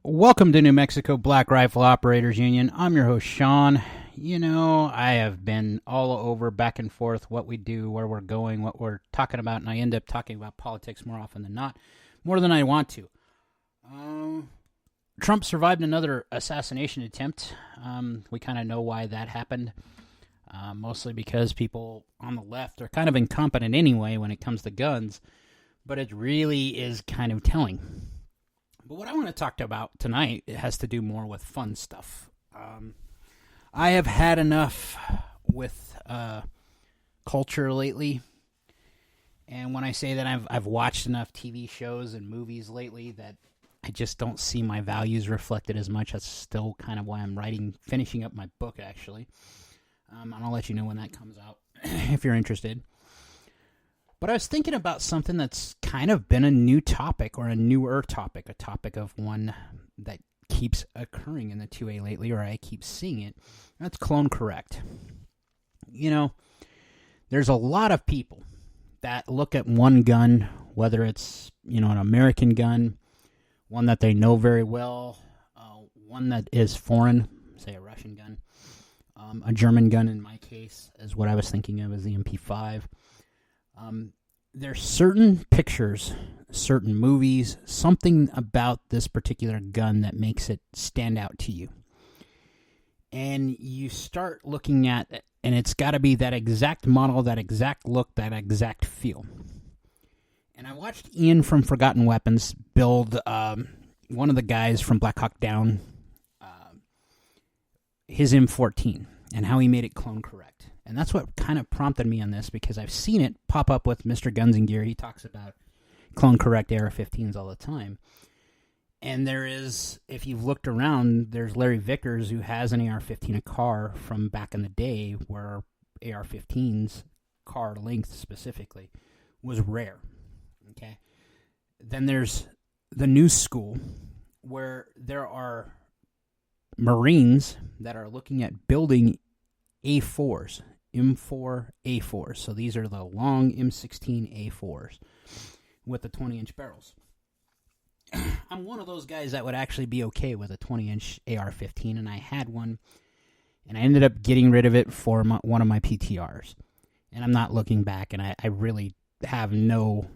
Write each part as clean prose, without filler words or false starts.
Welcome to New Mexico Black Rifle Operators Union. I'm your host, Sean. You know, I have been all over, back and forth, what we do, where we're going, what we're talking about, and I end up talking about politics more often than not, more than I want to. Trump survived another assassination attempt. We kind of know why that happened, mostly because people on the left are kind of incompetent anyway when it comes to guns, but it really is kind of telling. But what I want to talk about tonight, it has to do more with fun stuff. I have had enough with culture lately, and when I say that, I've watched enough TV shows and movies lately that I just don't see my values reflected as much. That's still kind of why I'm finishing up my book, actually. And I'll let you know when that comes out if you're interested. But I was thinking about something that's kind of been a new topic, or a newer topic, a topic of one that keeps occurring in the 2A lately, or I keep seeing it. That's clone correct. You know, there's a lot of people that look at one gun, whether it's, an American gun, one that they know very well, one that is foreign, say a Russian gun, a German gun in my case, is what I was thinking of as the MP5. There's certain pictures, certain movies, something about this particular gun that makes it stand out to you. And you start looking at it, and it's got to be that exact model, that exact look, that exact feel. And I watched Ian from Forgotten Weapons build one of the guys from Black Hawk Down, his M14, and how he made it clone correct. And that's what kind of prompted me on this, because I've seen it pop up with Mr. Guns and Gear. He talks about clone correct AR-15s all the time. And there is, if you've looked around, there's Larry Vickers, who has an AR-15, a car from back in the day where AR-15s, car length specifically, was rare. Okay. Then there's the new school, where there are Marines that are looking at building A4s, M4 A4s. So these are the long M16 A4s with the 20-inch barrels. I'm one of those guys that would actually be okay with a 20-inch AR-15, and I had one, and I ended up getting rid of it for one of my PTRs. And I'm not looking back, and I really have no,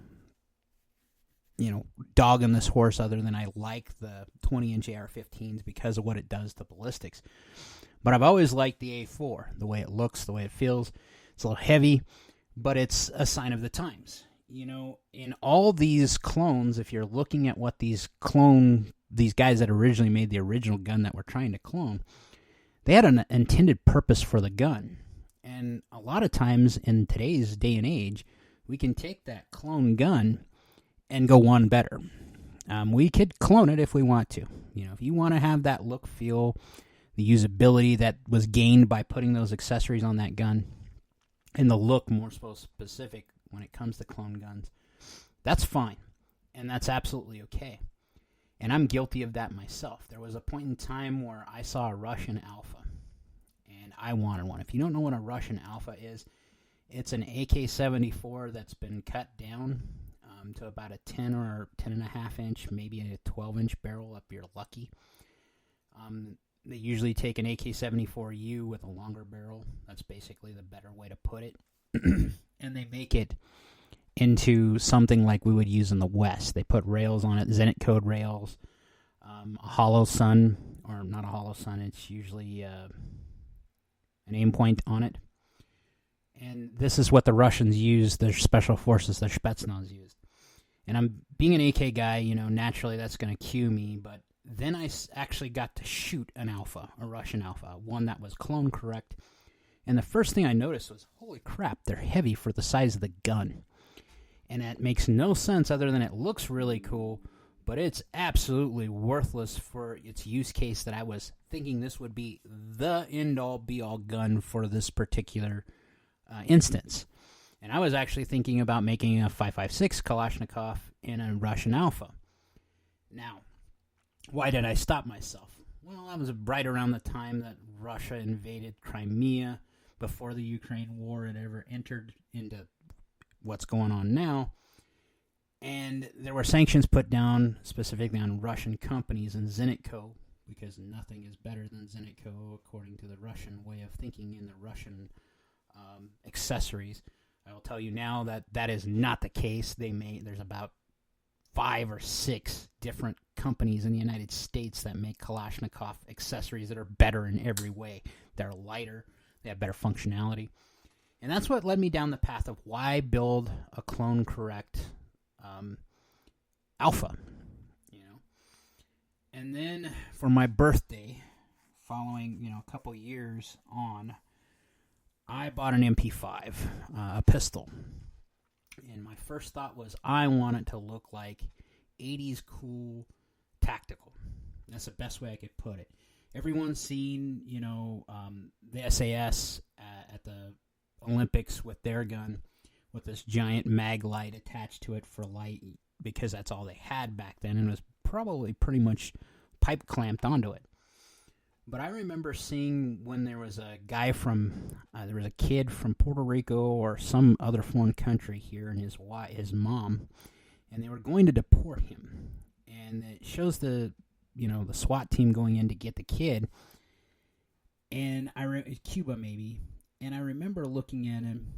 dog in this horse, other than I like the 20-inch AR-15s because of what it does to ballistics. But I've always liked the A4, the way it looks, the way it feels. It's a little heavy, but it's a sign of the times. In all these clones, if you're looking at what these guys that originally made the original gun that we're trying to clone, they had an intended purpose for the gun. And a lot of times in today's day and age, we can take that clone gun and go one better. We could clone it if we want to. If you want to have that look, feel, the usability that was gained by putting those accessories on that gun, and the look more specific when it comes to clone guns, that's fine, and that's absolutely okay. And I'm guilty of that myself. There was a point in time where I saw a Russian Alpha, and I wanted one. If you don't know what a Russian Alpha is, it's an AK-74 that's been cut down to about a 10 or 10.5 inch, maybe a 12-inch barrel if you're lucky. They usually take an AK-74U with a longer barrel. That's basically the better way to put it. And they make it into something like we would use in the West. They put rails on it, Zenit code rails, a hollow sun, or not a hollow sun, it's usually an aim point on it. And this is what the Russians use, their special forces, their Spetsnaz used. And I'm being an AK guy, naturally that's going to cue me, but then I actually got to shoot an Alpha, a Russian Alpha, one that was clone correct. And the first thing I noticed was, holy crap, they're heavy for the size of the gun. And that makes no sense other than it looks really cool, but it's absolutely worthless for its use case that I was thinking this would be the end-all, be-all gun for this particular instance. And I was actually thinking about making a 5.56 Kalashnikov in a Russian Alpha. Now, why did I stop myself? Well, that was right around the time that Russia invaded Crimea, before the Ukraine war had ever entered into what's going on now. And there were sanctions put down specifically on Russian companies and Zenitco, because nothing is better than Zenitco according to the Russian way of thinking in the Russian accessories. I will tell you now that that is not the case. There's about 5 or 6 different companies in the United States that make Kalashnikov accessories that are better in every way. They're lighter, they have better functionality. And that's what led me down the path of why build a clone correct Alpha. And then for my birthday, following a couple years on, I bought an MP5, a pistol. And my first thought was I want it to look like 80s cool tactical. That's the best way I could put it. Everyone's seen, the SAS at the Olympics with their gun, with this giant mag light attached to it for light, because that's all they had back then, and it was probably pretty much pipe clamped onto it. But I remember seeing when there was a guy there was a kid from Puerto Rico or some other foreign country here, and his mom, and they were going to deport him. And it shows the SWAT team going in to get the kid, and Cuba maybe. And I remember looking at him,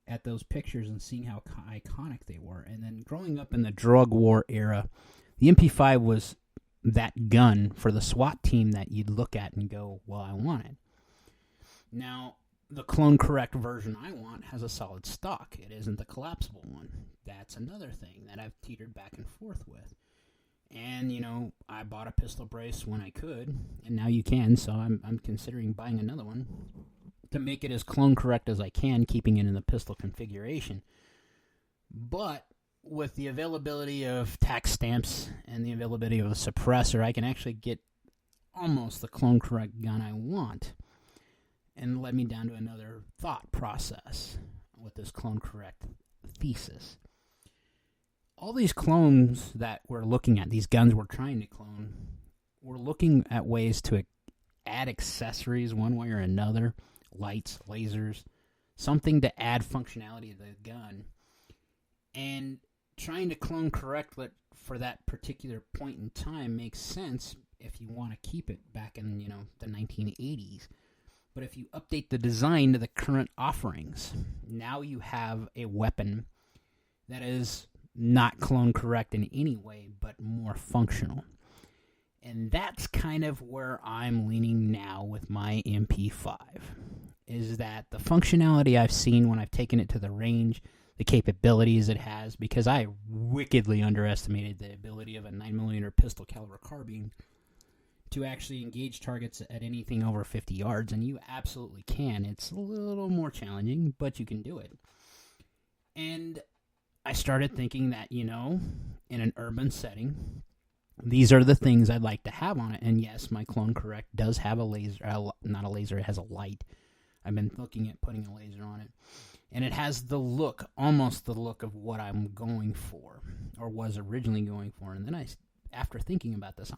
at those pictures, and seeing how iconic they were. And then growing up in the drug war era, the MP5 was that gun for the SWAT team that you'd look at and go, well, I want it. Now, the clone correct version I want has a solid stock. It isn't the collapsible one. That's another thing that I've teetered back and forth with. And, I bought a pistol brace when I could, and now you can, so I'm considering buying another one to make it as clone correct as I can, keeping it in the pistol configuration. But with the availability of tax stamps and the availability of a suppressor, I can actually get almost the clone correct gun I want. And it led me down to another thought process with this clone correct thesis. All these clones that we're looking at, these guns we're trying to clone, we're looking at ways to add accessories one way or another, lights, lasers, something to add functionality to the gun. And trying to clone correct it for that particular point in time makes sense if you want to keep it back in, the 1980s. But if you update the design to the current offerings, now you have a weapon that is not clone correct in any way, but more functional. And that's kind of where I'm leaning now with my MP5, is that the functionality I've seen when I've taken it to the range, the capabilities it has, because I wickedly underestimated the ability of a 9mm pistol caliber carbine to actually engage targets at anything over 50 yards, and you absolutely can. It's a little more challenging, but you can do it. And I started thinking that, in an urban setting, these are the things I'd like to have on it. And yes, my clone correct does have a laser, not a laser, it has a light. I've been looking at putting a laser on it. And it has the look, almost the look of what I'm going for, or was originally going for. And then after thinking about this,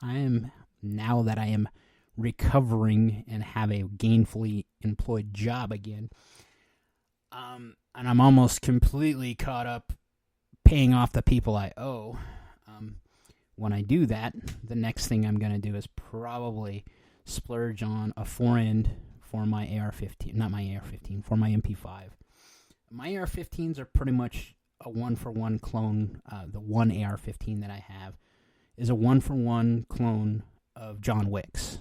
now that I am recovering and have a gainfully employed job again, and I'm almost completely caught up paying off the people I owe. When I do that, the next thing I'm going to do is probably splurge on a fore-end for my AR-15, not my AR-15, for my MP5. My AR-15s are pretty much a one-for-one clone. The one AR-15 that I have is a one-for-one clone of John Wick's,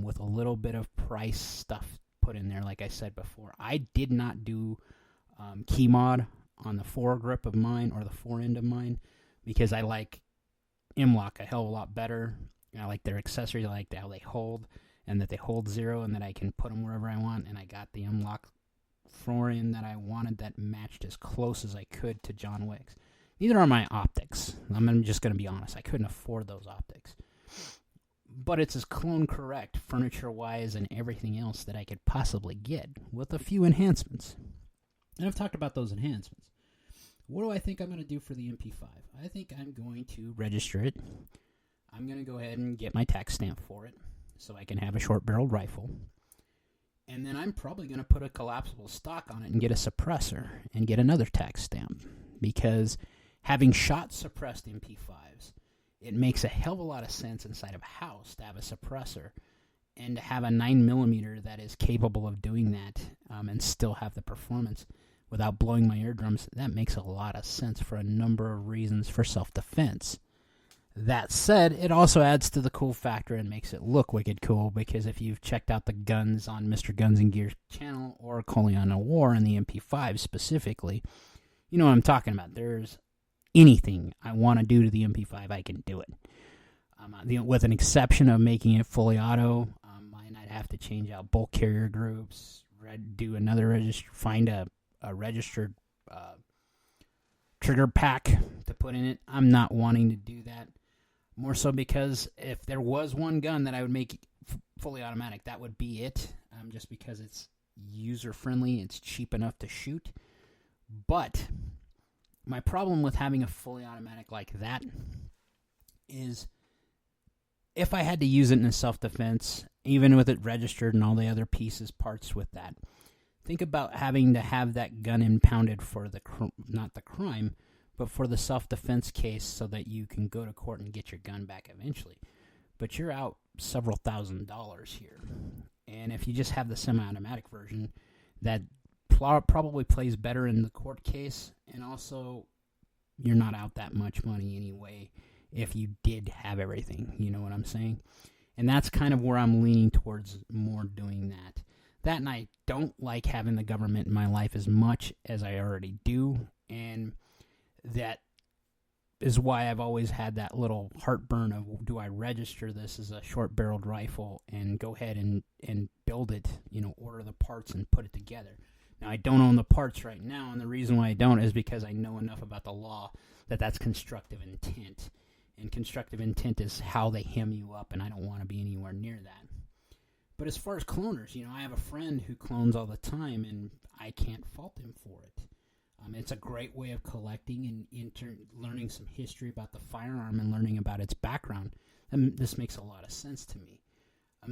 with a little bit of price stuff put in there, like I said before. I did not do key mod on the foregrip of mine or the forend of mine, because I like M-LOK a hell of a lot better. I like their accessories. I like how they hold, and that they hold zero, and that I can put them wherever I want. And I got the M-LOK forend that I wanted that matched as close as I could to John Wick's. Neither are my optics. I'm just going to be honest. I couldn't afford those optics. But it's as clone correct, furniture-wise, and everything else that I could possibly get, with a few enhancements. And I've talked about those enhancements. What do I think I'm going to do for the MP5? I think I'm going to register it. I'm going to go ahead and get my tax stamp for it, so I can have a short-barreled rifle. And then I'm probably going to put a collapsible stock on it and get a suppressor and get another tax stamp. Because Having shot suppressed MP5s, it makes a hell of a lot of sense inside of a house to have a suppressor and to have a 9mm that is capable of doing that and still have the performance without blowing my eardrums. That makes a lot of sense for a number of reasons for self-defense. That said, it also adds to the cool factor and makes it look wicked cool, because if you've checked out the guns on Mr. Guns and Gear channel or Coleon War and the MP5 specifically, you know what I'm talking about. There's anything I want to do to the MP5, I can do it. With an exception of making it fully auto, I'd have to change out bolt carrier groups, do another register, find a registered trigger pack to put in it. I'm not wanting to do that. More so because if there was one gun that I would make fully automatic, that would be it. Just because it's user-friendly, it's cheap enough to shoot. But my problem with having a fully automatic like that is if I had to use it in a self-defense, even with it registered and all the other pieces, parts with that, think about having to have that gun impounded for not the crime, but for the self-defense case so that you can go to court and get your gun back eventually. But you're out several $1,000s here. And if you just have the semi-automatic version, that probably plays better in the court case, and also you're not out that much money anyway if you did have everything. You know what I'm saying? And that's kind of where I'm leaning towards more doing that. That, and I don't like having the government in my life as much as I already do, and that is why I've always had that little heartburn of, do I register this as a short-barreled rifle and go ahead and build it, order the parts and put it together. Now, I don't own the parts right now, and the reason why I don't is because I know enough about the law that that's constructive intent. And constructive intent is how they hem you up, and I don't want to be anywhere near that. But as far as cloners, I have a friend who clones all the time, and I can't fault him for it. It's a great way of collecting and learning some history about the firearm and learning about its background. And this makes a lot of sense to me.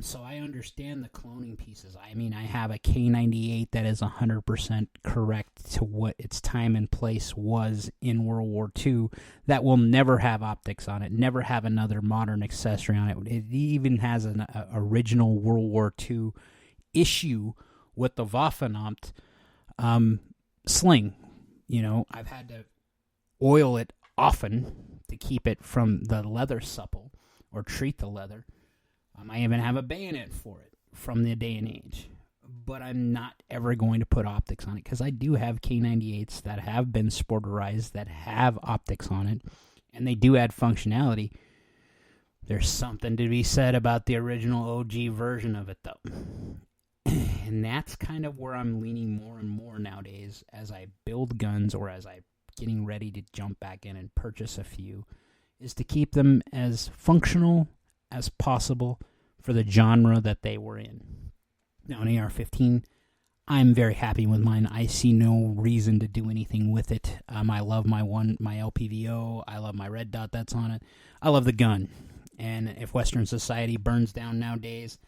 So I understand the cloning pieces. I mean, I have a K98 that is 100% correct to what its time and place was in World War II. That will never have optics on it, never have another modern accessory on it. It even has an original World War II issue with the Waffenamt sling. I've had to oil it often to keep it from the leather supple or treat the leather. I even have a bayonet for it from the day and age. But I'm not ever going to put optics on it because I do have K98s that have been sporterized that have optics on it, and they do add functionality. There's something to be said about the original OG version of it, though. And that's kind of where I'm leaning more and more nowadays as I build guns or as I'm getting ready to jump back in and purchase a few, is to keep them as functional as possible for the genre that they were in. Now, an AR-15, I'm very happy with mine. I see no reason to do anything with it. I love my LPVO. I love my red dot that's on it. I love the gun. And if Western society burns down nowadays,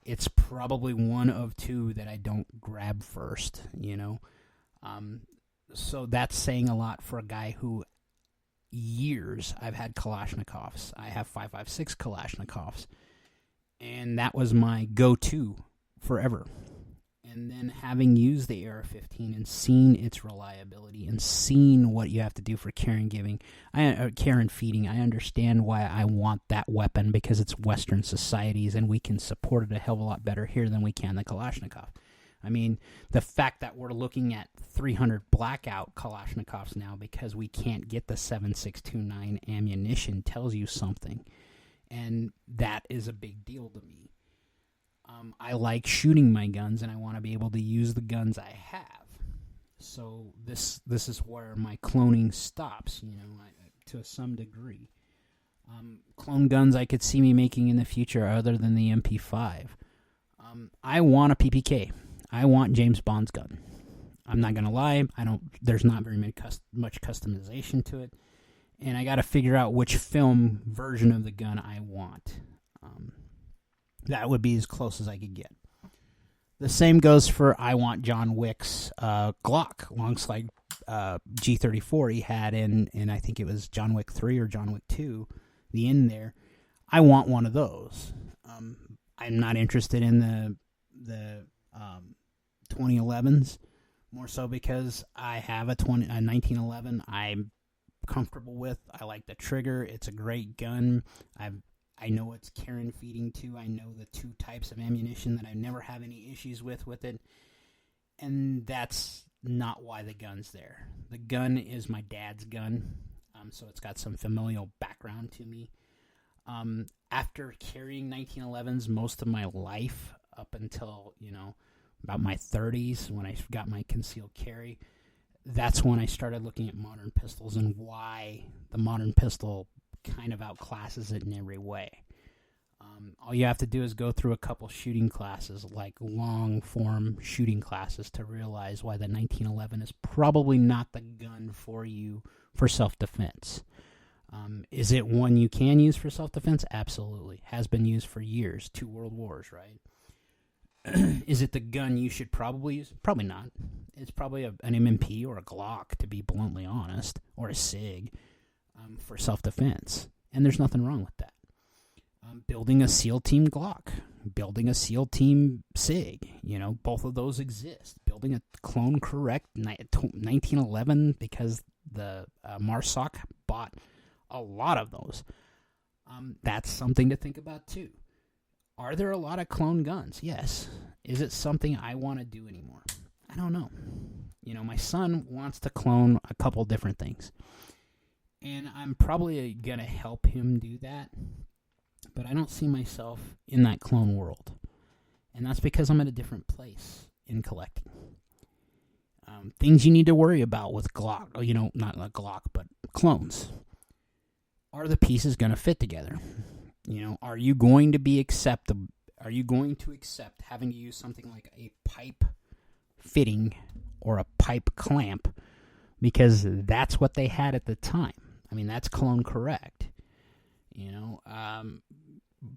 it's probably one of two that I don't grab first, So that's saying a lot for a guy who years I've had Kalashnikovs. I have 5.56 Kalashnikovs. And that was my go-to forever. And then having used the AR-15 and seen its reliability and seen what you have to do for care and feeding, I understand why I want that weapon, because it's Western societies and we can support it a hell of a lot better here than we can the Kalashnikov. I mean, the fact that we're looking at 300 blackout Kalashnikovs now because we can't get the 7.629 ammunition tells you something. And that is a big deal to me. I like shooting my guns, and I want to be able to use the guns I have. So this is where my cloning stops, to some degree. Clone guns I could see me making in the future other than the MP5. I want a PPK. I want James Bond's gun. I'm not going to lie. There's not very much customization to it. And I got to figure out which film version of the gun I want. That would be as close as I could get. The same goes for I want John Wick's Glock G34 he had in I think it was John Wick 3 or John Wick 2, the end there. I want one of those. I'm not interested in the 2011s, more so because I have a 1911 I'm comfortable with. I like the trigger. It's a great gun. I know it's Karen feeding too. I know the two types of ammunition that I never have any issues with it. And that's not why the gun's there. The gun is my dad's gun, so it's got some familial background to me. After carrying 1911s most of my life, up until, about my 30s, when I got my concealed carry, that's when I started looking at modern pistols and why the modern pistol kind of outclasses it in every way. All you have to do is go through a couple shooting classes, like long-form shooting classes, to realize why the 1911 is probably not the gun for you for self-defense. Is it one you can use for self-defense? Absolutely. Has been used for years. 2 world wars, right? Is it the gun you should probably use? Probably not. It's probably an M&P or a Glock, to be bluntly honest, or a SIG for self-defense. And there's nothing wrong with that. Building a SEAL Team Glock, building a SEAL Team SIG, both of those exist. Building a clone correct 1911, because the MARSOC bought a lot of those. That's something to think about too. Are there a lot of clone guns? Yes. Is it something I want to do anymore? I don't know. My son wants to clone a couple different things. And I'm probably going to help him do that. But I don't see myself in that clone world. And that's because I'm at a different place in collecting. Things you need to worry about with Glock, not a Glock, but clones. Are the pieces going to fit together? Are you going to be acceptable? Are you going to accept having to use something like a pipe fitting or a pipe clamp, because that's what they had at the time? I mean, that's clone correct.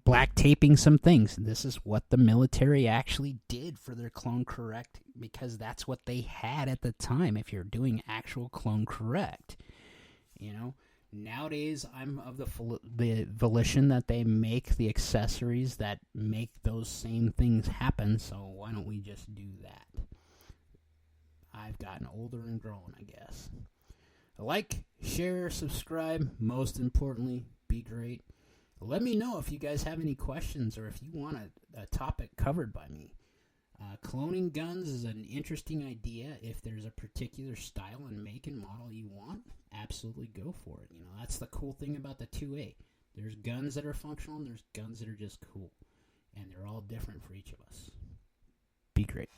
Black taping some things. This is what the military actually did for their clone correct, because that's what they had at the time. If you're doing actual clone correct, nowadays I'm of the volition that they make the accessories that make those same things happen. So why don't we just do that? I've gotten older and grown, I guess. Like, share, subscribe. Most importantly, be great. Let me know if you guys have any questions or if you want a topic covered by me. Cloning guns is an interesting idea. If there's a particular style and make and model you want, absolutely go for it. That's the cool thing about the 2A. There's guns that are functional and there's guns that are just cool. And they're all different for each of us. Be great.